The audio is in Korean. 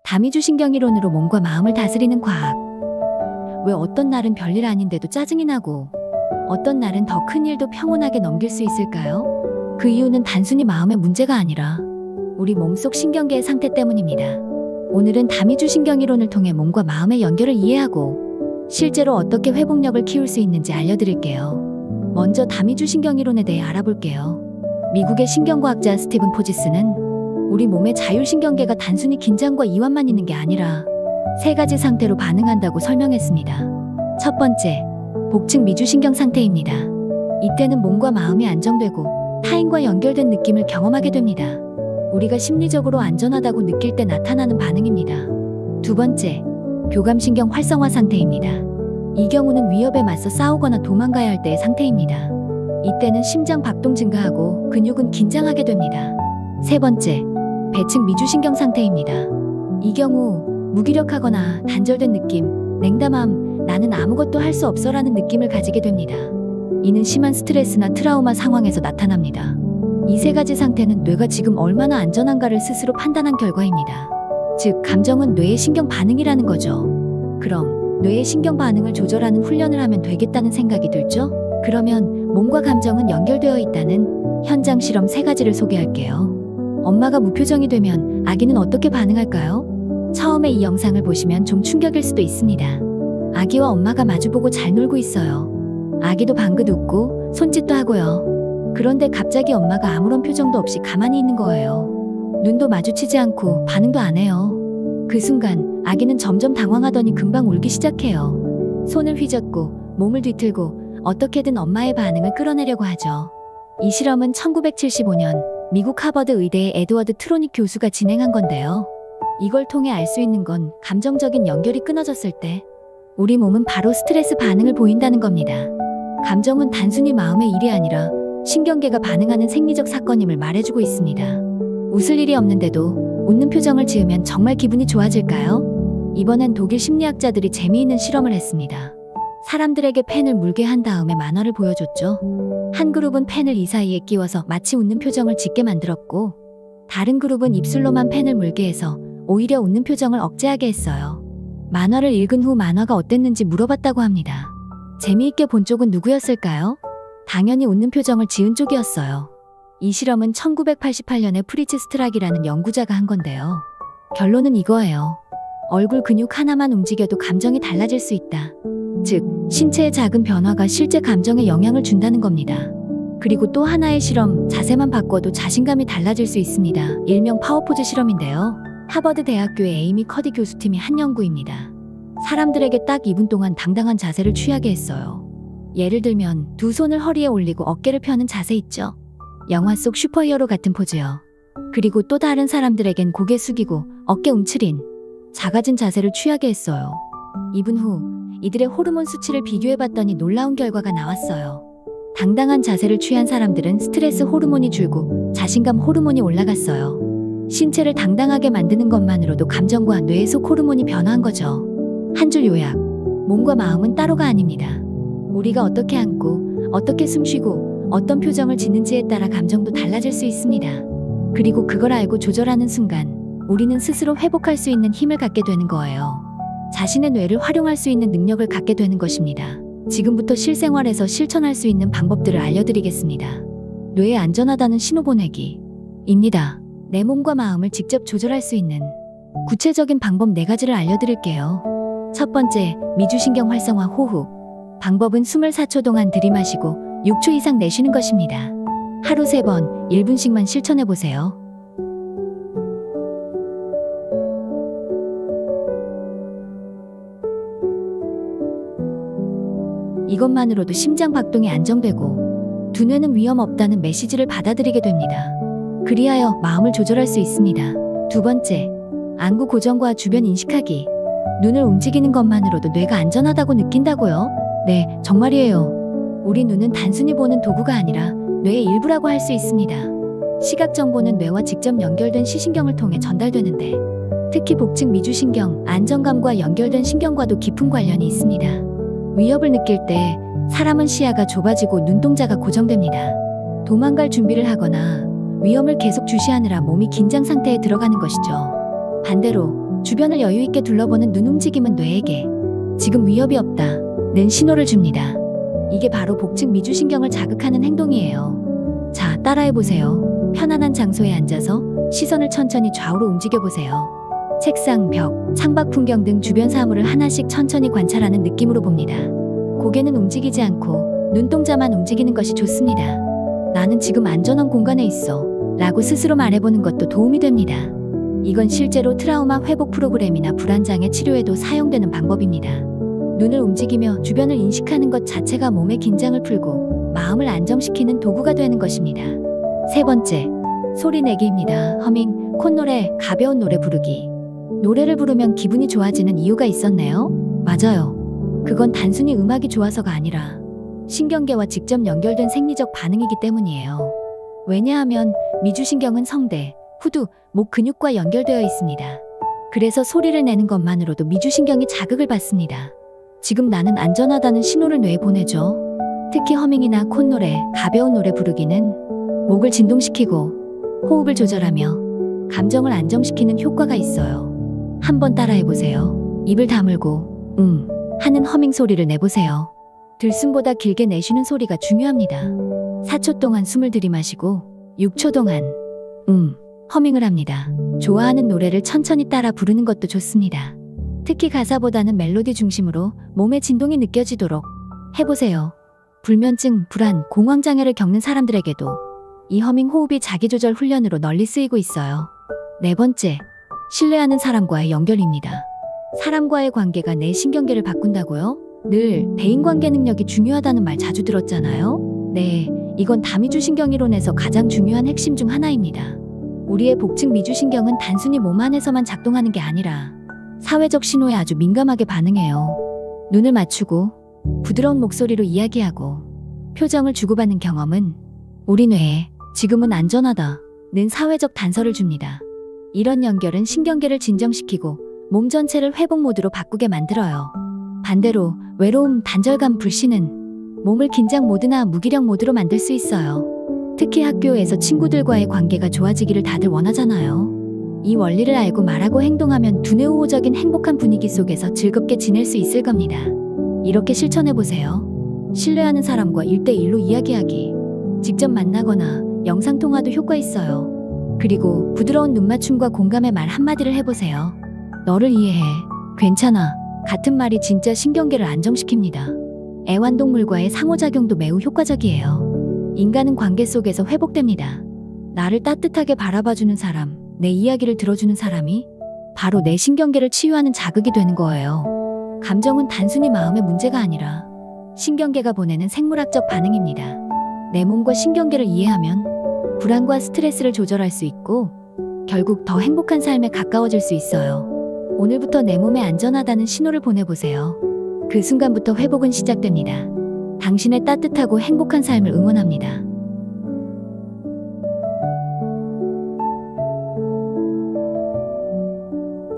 다미주신경이론으로 몸과 마음을 다스리는 과학. 왜 어떤 날은 별일 아닌데도 짜증이 나고 어떤 날은 더 큰 일도 평온하게 넘길 수 있을까요? 그 이유는 단순히 마음의 문제가 아니라 우리 몸속 신경계의 상태 때문입니다. 오늘은 다미주신경이론을 통해 몸과 마음의 연결을 이해하고 실제로 어떻게 회복력을 키울 수 있는지 알려드릴게요. 먼저 다미주신경이론에 대해 알아볼게요. 미국의 신경과학자 스티븐 포지스는 우리 몸의 자율신경계가 단순히 긴장과 이완만 있는 게 아니라 세 가지 상태로 반응한다고 설명했습니다. 첫 번째, 복층 미주신경 상태입니다. 이때는 몸과 마음이 안정되고 타인과 연결된 느낌을 경험하게 됩니다. 우리가 심리적으로 안전하다고 느낄 때 나타나는 반응입니다. 두 번째, 교감신경 활성화 상태입니다. 이 경우는 위협에 맞서 싸우거나 도망가야 할 때의 상태입니다. 이때는 심장 박동 증가하고 근육은 긴장하게 됩니다. 세 번째, 배층 미주신경 상태입니다. 이 경우 무기력하거나 단절된 느낌, 냉담함, 나는 아무것도 할 수 없어라는 느낌을 가지게 됩니다. 이는 심한 스트레스나 트라우마 상황에서 나타납니다. 이 세 가지 상태는 뇌가 지금 얼마나 안전한가를 스스로 판단한 결과입니다. 즉, 감정은 뇌의 신경 반응이라는 거죠. 그럼 뇌의 신경 반응을 조절하는 훈련을 하면 되겠다는 생각이 들죠? 그러면 몸과 감정은 연결되어 있다는 현장 실험 3가지를 소개할게요. 엄마가 무표정이 되면 아기는 어떻게 반응할까요? 처음에 이 영상을 보시면 좀 충격일 수도 있습니다. 아기와 엄마가 마주보고 잘 놀고 있어요. 아기도 방긋 웃고 손짓도 하고요. 그런데 갑자기 엄마가 아무런 표정도 없이 가만히 있는 거예요. 눈도 마주치지 않고 반응도 안 해요. 그 순간 아기는 점점 당황하더니 금방 울기 시작해요. 손을 휘젓고 몸을 뒤틀고 어떻게든 엄마의 반응을 끌어내려고 하죠. 이 실험은 1975년 미국 하버드 의대의 에드워드 트로닉 교수가 진행한 건데요. 이걸 통해 알 수 있는 건 감정적인 연결이 끊어졌을 때 우리 몸은 바로 스트레스 반응을 보인다는 겁니다. 감정은 단순히 마음의 일이 아니라 신경계가 반응하는 생리적 사건임을 말해주고 있습니다. 웃을 일이 없는데도 웃는 표정을 지으면 정말 기분이 좋아질까요? 이번엔 독일 심리학자들이 재미있는 실험을 했습니다. 사람들에게 펜을 물게 한 다음에 만화를 보여줬죠. 한 그룹은 펜을 이 사이에 끼워서 마치 웃는 표정을 짓게 만들었고, 다른 그룹은 입술로만 펜을 물게 해서 오히려 웃는 표정을 억제하게 했어요. 만화를 읽은 후 만화가 어땠는지 물어봤다고 합니다. 재미있게 본 쪽은 누구였을까요? 당연히 웃는 표정을 지은 쪽이었어요. 이 실험은 1988년에 프리츠 스트락이라는 연구자가 한 건데요. 결론은 이거예요. 얼굴 근육 하나만 움직여도 감정이 달라질 수 있다. 즉, 신체의 작은 변화가 실제 감정에 영향을 준다는 겁니다. 그리고 또 하나의 실험, 자세만 바꿔도 자신감이 달라질 수 있습니다. 일명 파워포즈 실험인데요. 하버드 대학교의 에이미 커디 교수팀이 한 연구입니다. 사람들에게 딱 2분 동안 당당한 자세를 취하게 했어요. 예를 들면 두 손을 허리에 올리고 어깨를 펴는 자세 있죠? 영화 속 슈퍼히어로 같은 포즈요. 그리고 또 다른 사람들에겐 고개 숙이고 어깨 움츠린 작아진 자세를 취하게 했어요. 2분 후 이들의 호르몬 수치를 비교해봤더니 놀라운 결과가 나왔어요. 당당한 자세를 취한 사람들은 스트레스 호르몬이 줄고 자신감 호르몬이 올라갔어요. 신체를 당당하게 만드는 것만으로도 감정과 뇌의 속 호르몬이 변화한 거죠. 한 줄 요약, 몸과 마음은 따로가 아닙니다. 우리가 어떻게 앉고 어떻게 숨쉬고 어떤 표정을 짓는지에 따라 감정도 달라질 수 있습니다. 그리고 그걸 알고 조절하는 순간 우리는 스스로 회복할 수 있는 힘을 갖게 되는 거예요. 자신의 뇌를 활용할 수 있는 능력을 갖게 되는 것입니다. 지금부터 실생활에서 실천할 수 있는 방법들을 알려드리겠습니다. 뇌에 안전하다는 신호 보내기입니다. 내 몸과 마음을 직접 조절할 수 있는 구체적인 방법 4가지를 알려드릴게요. 첫 번째, 미주신경 활성화 호흡. 방법은 24초 동안 들이마시고 6초 이상 내쉬는 것입니다. 하루 3번, 1분씩만 실천해보세요. 이것만으로도 심장 박동이 안정되고 두뇌는 위험 없다는 메시지를 받아들이게 됩니다. 그리하여 마음을 조절할 수 있습니다. 두 번째, 안구 고정과 주변 인식하기. 눈을 움직이는 것만으로도 뇌가 안전하다고 느낀다고요? 네, 정말이에요. 우리 눈은 단순히 보는 도구가 아니라 뇌의 일부라고 할 수 있습니다. 시각 정보는 뇌와 직접 연결된 시신경을 통해 전달되는데, 특히 복층 미주신경, 안정감과 연결된 신경과도 깊은 관련이 있습니다. 위협을 느낄 때 사람은 시야가 좁아지고 눈동자가 고정됩니다. 도망갈 준비를 하거나 위험을 계속 주시하느라 몸이 긴장 상태에 들어가는 것이죠. 반대로 주변을 여유있게 둘러보는 눈 움직임은 뇌에게 지금 위협이 없다는 신호를 줍니다. 이게 바로 복층 미주신경을 자극하는 행동이에요. 자, 따라해보세요. 편안한 장소에 앉아서 시선을 천천히 좌우로 움직여보세요. 책상, 벽, 창밖 풍경 등 주변 사물을 하나씩 천천히 관찰하는 느낌으로 봅니다. 고개는 움직이지 않고 눈동자만 움직이는 것이 좋습니다. 나는 지금 안전한 공간에 있어 라고 스스로 말해보는 것도 도움이 됩니다. 이건 실제로 트라우마 회복 프로그램이나 불안장애 치료에도 사용되는 방법입니다. 눈을 움직이며 주변을 인식하는 것 자체가 몸의 긴장을 풀고 마음을 안정시키는 도구가 되는 것입니다. 세 번째, 소리 내기입니다. 허밍, 콧노래, 가벼운 노래 부르기. 노래를 부르면 기분이 좋아지는 이유가 있었네요. 맞아요. 그건 단순히 음악이 좋아서가 아니라 신경계와 직접 연결된 생리적 반응이기 때문이에요. 왜냐하면 미주신경은 성대, 후두, 목 근육과 연결되어 있습니다. 그래서 소리를 내는 것만으로도 미주신경이 자극을 받습니다. 지금 나는 안전하다는 신호를 뇌에 보내죠. 특히 허밍이나 콧노래, 가벼운 노래 부르기는 목을 진동시키고 호흡을 조절하며 감정을 안정시키는 효과가 있어요. 한번 따라해보세요. 입을 다물고 하는 허밍 소리를 내보세요. 들숨보다 길게 내쉬는 소리가 중요합니다. 4초 동안 숨을 들이마시고 6초 동안 허밍을 합니다. 좋아하는 노래를 천천히 따라 부르는 것도 좋습니다. 특히 가사보다는 멜로디 중심으로 몸의 진동이 느껴지도록 해보세요. 불면증, 불안, 공황장애를 겪는 사람들에게도 이 허밍 호흡이 자기조절 훈련으로 널리 쓰이고 있어요. 네 번째, 신뢰하는 사람과의 연결입니다. 사람과의 관계가 내 신경계를 바꾼다고요? 늘 대인관계 능력이 중요하다는 말 자주 들었잖아요? 네, 이건 다미주신경이론에서 가장 중요한 핵심 중 하나입니다. 우리의 복층 미주신경은 단순히 몸 안에서만 작동하는 게 아니라 사회적 신호에 아주 민감하게 반응해요. 눈을 맞추고 부드러운 목소리로 이야기하고 표정을 주고받는 경험은 우리 뇌에 지금은 안전하다는 사회적 단서를 줍니다. 이런 연결은 신경계를 진정시키고 몸 전체를 회복 모드로 바꾸게 만들어요. 반대로 외로움, 단절감, 불신은 몸을 긴장 모드나 무기력 모드로 만들 수 있어요. 특히 학교에서 친구들과의 관계가 좋아지기를 다들 원하잖아요. 이 원리를 알고 말하고 행동하면 두뇌 우호적인 행복한 분위기 속에서 즐겁게 지낼 수 있을 겁니다. 이렇게 실천해보세요. 신뢰하는 사람과 1대1로 이야기하기, 직접 만나거나 영상통화도 효과 있어요. 그리고 부드러운 눈맞춤과 공감의 말 한마디를 해보세요. 너를 이해해. 괜찮아. 같은 말이 진짜 신경계를 안정시킵니다. 애완동물과의 상호작용도 매우 효과적이에요. 인간은 관계 속에서 회복됩니다. 나를 따뜻하게 바라봐주는 사람, 내 이야기를 들어주는 사람이 바로 내 신경계를 치유하는 자극이 되는 거예요. 감정은 단순히 마음의 문제가 아니라 신경계가 보내는 생물학적 반응입니다. 내 몸과 신경계를 이해하면 불안과 스트레스를 조절할 수 있고 결국 더 행복한 삶에 가까워질 수 있어요. 오늘부터 내 몸에 안전하다는 신호를 보내보세요. 그 순간부터 회복은 시작됩니다. 당신의 따뜻하고 행복한 삶을 응원합니다.